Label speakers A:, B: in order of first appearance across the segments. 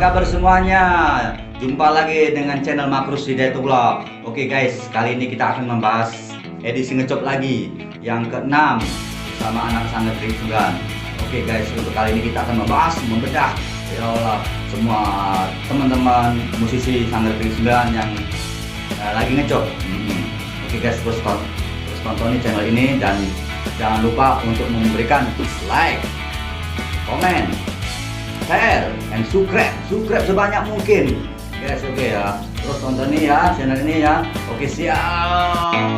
A: kabar semuanya? Jumpa lagi dengan channel Makrus Hidayat Vlog. Oke guys, kali ini kita akan membahas edisi ngecop lagi yang ke-6 bersama anak Sanggar Negeri 9. Oke guys, untuk kali ini kita akan membahas, membedah ya Allah, semua teman-teman musisi Sanggar Negeri 9 yang lagi ngecop. Oke guys, terus tonton channel ini dan jangan lupa untuk memberikan like, komen, share, and subscribe sebanyak mungkin guys. Oke ya, terus tonton nih ya channel ini ya. Oke, siap.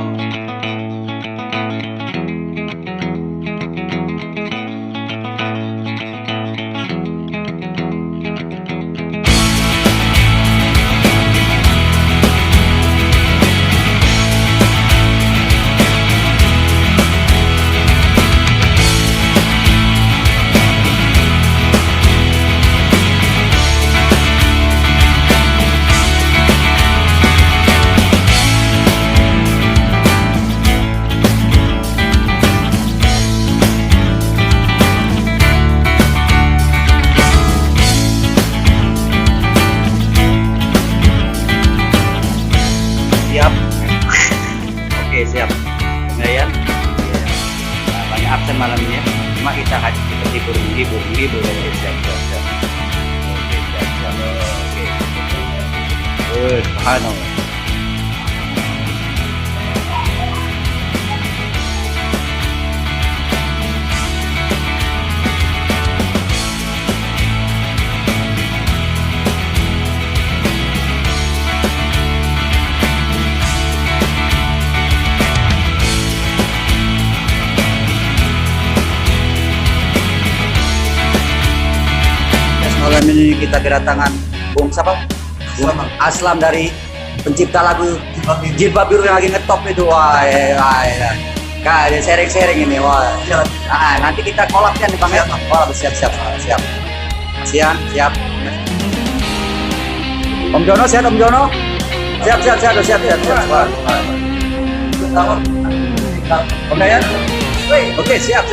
A: Siap. Oke, siap. Kemudian banyak absen malam ini ya. Cuma kita menghibur. Oke, siap. Oke, siap. Oke. Subhanallah. Malam ini kita kedatangan Bung siapa? Aslam dari pencipta lagu Jilbab Biru yang lagi ngetop itu. Wah, dia sharing ini. Wah. Nanti kita kolabkan nih Bang ya. Wah, siap. Siap. Om Jono siap, Om Jono. Siap. Wah. Om Dayan. Oke, siap.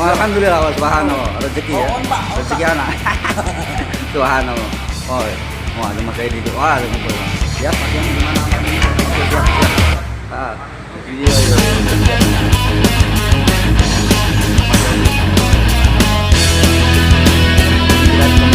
A: Alhamdulillah, subhanallah, rezeki ya.
B: Mohon, Pak. Mohon,
A: Rezeki anak. Subhanallah. Oh, wah, ada Mas Edi tuh. Wah, ada ngumpul. Siap, Mas yang gimana? Siap, siap. Ah, iya, iya. Kita